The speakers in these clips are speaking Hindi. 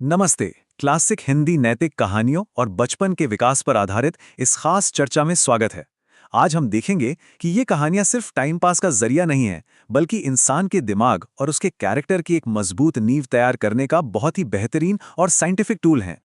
नमस्ते। क्लासिक हिंदी नैतिक कहानियों और बचपन के विकास पर आधारित इस खास चर्चा में स्वागत है। आज हम देखेंगे कि ये कहानियां सिर्फ टाइम पास का जरिया नहीं है, बल्कि इंसान के दिमाग और उसके कैरेक्टर की एक मजबूत नींव तैयार करने का बहुत ही बेहतरीन और साइंटिफिक टूल है।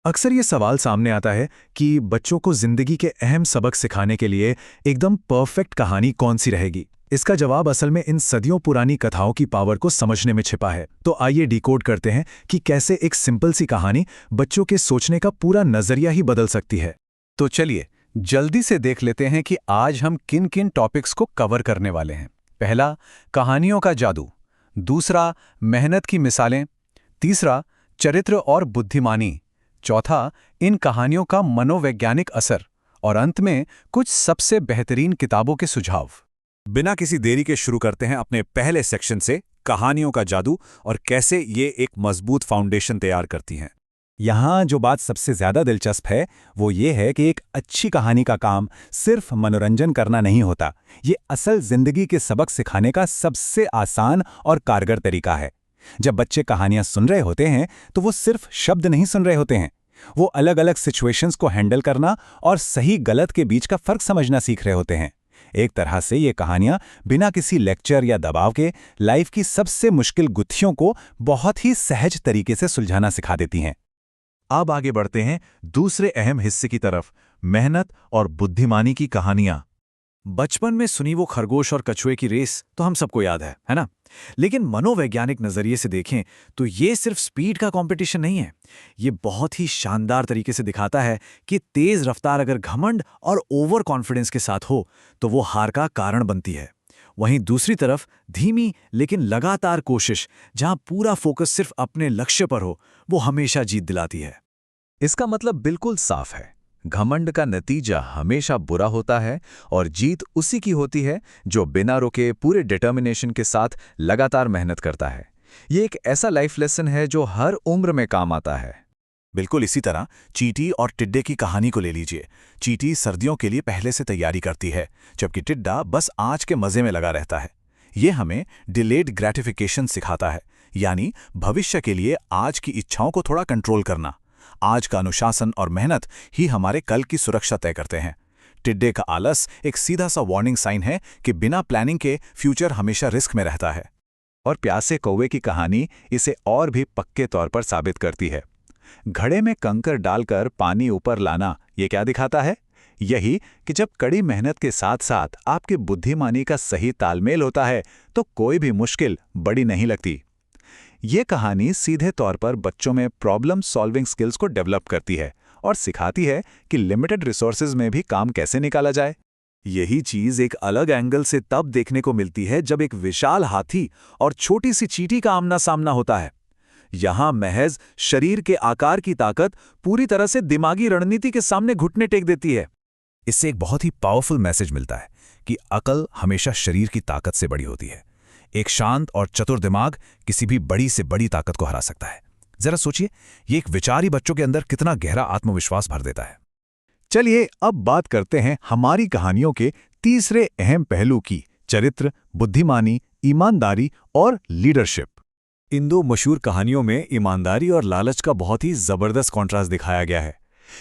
अक्सर ये सवाल सामने आता है कि बच्चों को जिंदगी के अहम सबक सिखाने के लिए एकदम परफेक्ट कहानी कौन सी रहेगी। इसका जवाब असल में इन सदियों पुरानी कथाओं की पावर को समझने में छिपा है। तो आइए डिकोड करते हैं कि कैसे एक सिंपल सी कहानी बच्चों के सोचने का पूरा नजरिया ही बदल सकती है। तो चलिए जल्दी से देख लेते हैं कि आज हम किन किन टॉपिक्स को कवर करने वाले हैं। पहला, कहानियों का जादू। दूसरा, मेहनत की मिसालें। तीसरा, चरित्र और बुद्धिमानी। चौथा, इन कहानियों का मनोवैज्ञानिक असर। और अंत में कुछ सबसे बेहतरीन किताबों के सुझाव। बिना किसी देरी के शुरू करते हैं अपने पहले सेक्शन से, कहानियों का जादू और कैसे ये एक मजबूत फाउंडेशन तैयार करती हैं। यहाँ जो बात सबसे ज्यादा दिलचस्प है वो ये है कि एक अच्छी कहानी का काम सिर्फ मनोरंजन करना नहीं होता। ये असल जिंदगी के सबक सिखाने का सबसे आसान और कारगर तरीका है। जब बच्चे कहानियां सुन रहे होते हैं तो वो सिर्फ शब्द नहीं सुन रहे होते हैं, वो अलग अलग सिचुएशंस को हैंडल करना और सही गलत के बीच का फर्क समझना सीख रहे होते हैं। एक तरह से ये कहानियां बिना किसी लेक्चर या दबाव के लाइफ की सबसे मुश्किल गुत्थियों को बहुत ही सहज तरीके से सुलझाना सिखा देती हैं। अब आगे बढ़ते हैं दूसरे अहम हिस्से की तरफ, मेहनत और बुद्धिमानी की कहानियां। बचपन में सुनी वो खरगोश और कछुए की रेस तो हम सबको याद है ना? लेकिन मनोवैज्ञानिक नजरिए से देखें तो ये सिर्फ स्पीड का कंपटीशन नहीं है। ये बहुत ही शानदार तरीके से दिखाता है कि तेज रफ्तार अगर घमंड और ओवर कॉन्फिडेंस के साथ हो तो वो हार का कारण बनती है। वहीं दूसरी तरफ धीमी लेकिन लगातार कोशिश, जहां पूरा फोकस सिर्फ अपने लक्ष्य पर हो, वो हमेशा जीत दिलाती है। इसका मतलब बिल्कुल साफ है, घमंड का नतीजा हमेशा बुरा होता है और जीत उसी की होती है जो बिना रुके पूरे डिटर्मिनेशन के साथ लगातार मेहनत करता है। ये एक ऐसा लाइफ लेसन है जो हर उम्र में काम आता है। बिल्कुल इसी तरह चींटी और टिड्डे की कहानी को ले लीजिए। चींटी सर्दियों के लिए पहले से तैयारी करती है, जबकि टिड्डा बस आज के मजे में लगा रहता है। ये हमें डिलेड ग्रेटिफिकेशन सिखाता है, यानी भविष्य के लिए आज की इच्छाओं को थोड़ा कंट्रोल करना। आज का अनुशासन और मेहनत ही हमारे कल की सुरक्षा तय करते हैं। टिड्डे का आलस एक सीधा सा वार्निंग साइन है कि बिना प्लानिंग के फ्यूचर हमेशा रिस्क में रहता है। और प्यासे कौवे की कहानी इसे और भी पक्के तौर पर साबित करती है। घड़े में कंकर डालकर पानी ऊपर लाना ये क्या दिखाता है? यही कि जब कड़ी मेहनत के साथ साथ आपकी बुद्धिमानी का सही तालमेल होता है तो कोई भी मुश्किल बड़ी नहीं लगती। ये कहानी सीधे तौर पर बच्चों में प्रॉब्लम सॉल्विंग स्किल्स को डेवलप करती है और सिखाती है कि लिमिटेड रिसोर्सेज में भी काम कैसे निकाला जाए। यही चीज एक अलग एंगल से तब देखने को मिलती है जब एक विशाल हाथी और छोटी सी चींटी का आमना सामना होता है। यहां महज शरीर के आकार की ताकत पूरी तरह से दिमागी रणनीति के सामने घुटने टेक देती है। इससे एक बहुत ही पावरफुल मैसेज मिलता है कि अकल हमेशा शरीर की ताकत से बड़ी होती है। एक शांत और चतुर दिमाग किसी भी बड़ी से बड़ी ताकत को हरा सकता है। जरा सोचिए, ये एक विचार ही बच्चों के अंदर कितना गहरा आत्मविश्वास भर देता है। चलिए अब बात करते हैं हमारी कहानियों के तीसरे अहम पहलू की, चरित्र, बुद्धिमानी, ईमानदारी और लीडरशिप। इन दो मशहूर कहानियों में ईमानदारी और लालच का बहुत ही जबरदस्त कॉन्ट्रास्ट दिखाया गया है।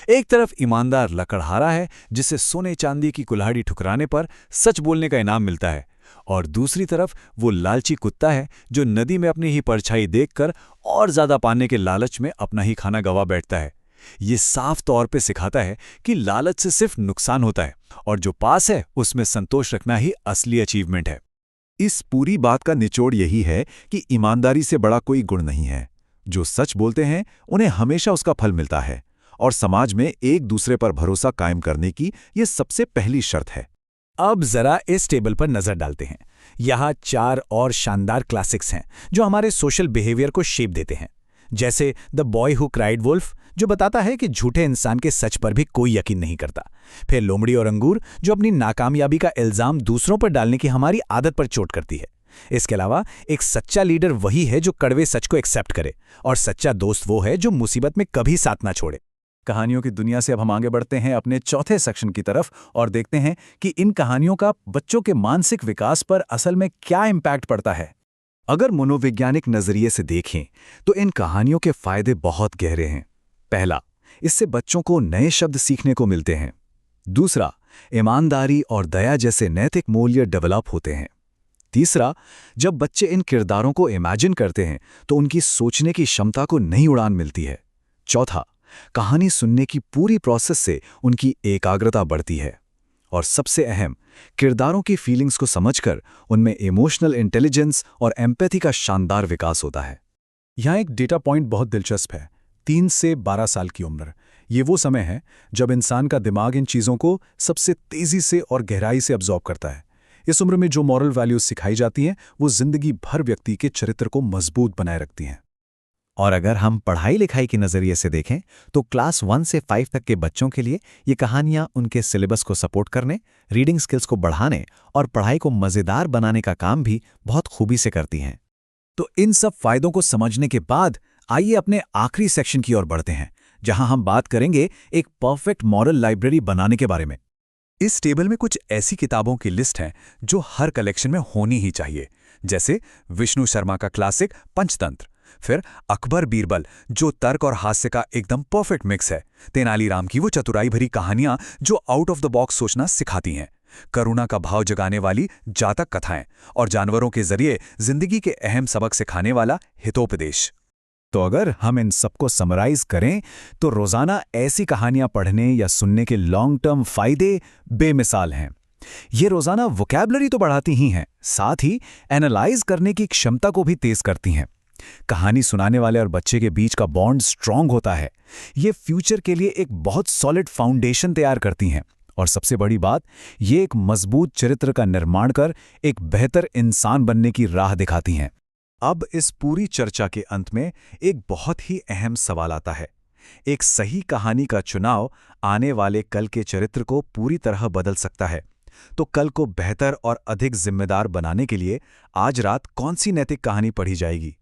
एक तरफ ईमानदार लकड़हारा है जिसे सोने चांदी की कुल्हाड़ी ठुकराने पर सच बोलने का इनाम मिलता है, और दूसरी तरफ वो लालची कुत्ता है जो नदी में अपनी ही परछाई देखकर और ज्यादा पाने के लालच में अपना ही खाना गवा बैठता है। ये साफ तौर पे सिखाता है कि लालच से सिर्फ नुकसान होता है और जो पास है उसमें संतोष रखना ही असली अचीवमेंट है। इस पूरी बात का निचोड़ यही है कि ईमानदारी से बड़ा कोई गुण नहीं है। जो सच बोलते हैं उन्हें हमेशा उसका फल मिलता है, और समाज में एक दूसरे पर भरोसा कायम करने की ये सबसे पहली शर्त है। अब जरा इस टेबल पर नजर डालते हैं। यहाँ 4 और शानदार क्लासिक्स हैं जो हमारे सोशल बिहेवियर को शेप देते हैं। जैसे the boy who cried wolf, जो बताता है कि झूठे इंसान के सच पर भी कोई यकीन नहीं करता। फिर लोमड़ी और अंगूर, जो अपनी नाकामयाबी का इल्जाम दूसरों पर डालने की हमारी आदत पर चोट करती है। इसके अलावा एक सच्चा लीडर वही है जो कड़वे सच को एक्सेप्ट करे, और सच्चा दोस्त वो है जो मुसीबत में कभी साथ ना छोड़े। कहानियों की दुनिया से अब हम आगे बढ़ते हैं अपने चौथे सेक्शन की तरफ और देखते हैं कि इन कहानियों का बच्चों के मानसिक विकास पर असल में क्या इम्पैक्ट पड़ता है। अगर मनोवैज्ञानिक नजरिए से देखें तो इन कहानियों के फायदे बहुत गहरे हैं। पहला, इससे बच्चों को नए शब्द सीखने को मिलते हैं। दूसरा, ईमानदारी और दया जैसे नैतिक मूल्य डेवलप होते हैं। तीसरा, जब बच्चे इन किरदारों को इमेजिन करते हैं तो उनकी सोचने की क्षमता को नई उड़ान मिलती है। चौथा, कहानी सुनने की पूरी प्रोसेस से उनकी एकाग्रता बढ़ती है। और सबसे अहम, किरदारों की फीलिंग्स को समझकर उनमें इमोशनल इंटेलिजेंस और एम्पैथी का शानदार विकास होता है। यहाँ एक डेटा पॉइंट बहुत दिलचस्प है। 3 से 12 साल की उम्र, ये वो समय है जब इंसान का दिमाग इन चीज़ों को सबसे तेज़ी से और गहराई से अब्जॉर्ब करता है। इस उम्र में जो मॉरल वैल्यूज सिखाई जाती हैं वो जिंदगी भर व्यक्ति के चरित्र को मजबूत बनाए रखती हैं। और अगर हम पढ़ाई लिखाई के नज़रिए से देखें तो क्लास 1 से 5 तक के बच्चों के लिए ये कहानियाँ उनके सिलेबस को सपोर्ट करने, रीडिंग स्किल्स को बढ़ाने और पढ़ाई को मज़ेदार बनाने का काम भी बहुत खूबी से करती हैं। तो इन सब फायदों को समझने के बाद आइए अपने आखिरी सेक्शन की ओर बढ़ते हैं, जहां हम बात करेंगे एक परफेक्ट मॉरल लाइब्रेरी बनाने के बारे में। इस टेबल में कुछ ऐसी किताबों की लिस्ट है जो हर कलेक्शन में होनी ही चाहिए, जैसे विष्णु शर्मा का क्लासिक पंचतंत्र, फिर अकबर बीरबल जो तर्क और हास्य का एकदम परफेक्ट मिक्स है, तेनालीराम की वो चतुराई भरी कहानियां जो आउट ऑफ द बॉक्स सोचना सिखाती हैं, करुणा का भाव जगाने वाली जातक कथाएं और जानवरों के जरिए जिंदगी के अहम सबक सिखाने वाला हितोपदेश। तो अगर हम इन सबको समराइज करें तो रोजाना ऐसी कहानियां पढ़ने या सुनने के लॉन्ग टर्म फायदे बेमिसाल हैं। ये रोजाना वोकैबुलरी तो बढ़ाती ही हैं, साथ ही एनालाइज करने की क्षमता को भी तेज करती हैं। कहानी सुनाने वाले और बच्चे के बीच का बॉन्ड स्ट्रांग होता है। ये फ्यूचर के लिए एक बहुत सॉलिड फाउंडेशन तैयार करती हैं। और सबसे बड़ी बात, ये एक मजबूत चरित्र का निर्माण कर एक बेहतर इंसान बनने की राह दिखाती हैं। अब इस पूरी चर्चा के अंत में एक बहुत ही अहम सवाल आता है। एक सही कहानी का चुनाव आने वाले कल के चरित्र को पूरी तरह बदल सकता है। तो कल को बेहतर और अधिक जिम्मेदार बनाने के लिए आज रात कौन सी नैतिक कहानी पढ़ी जाएगी?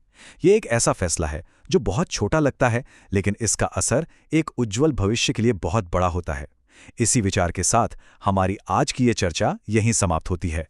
ये एक ऐसा फैसला है जो बहुत छोटा लगता है, लेकिन इसका असर एक उज्जवल भविष्य के लिए बहुत बड़ा होता है। इसी विचार के साथ हमारी आज की ये चर्चा यहीं समाप्त होती है।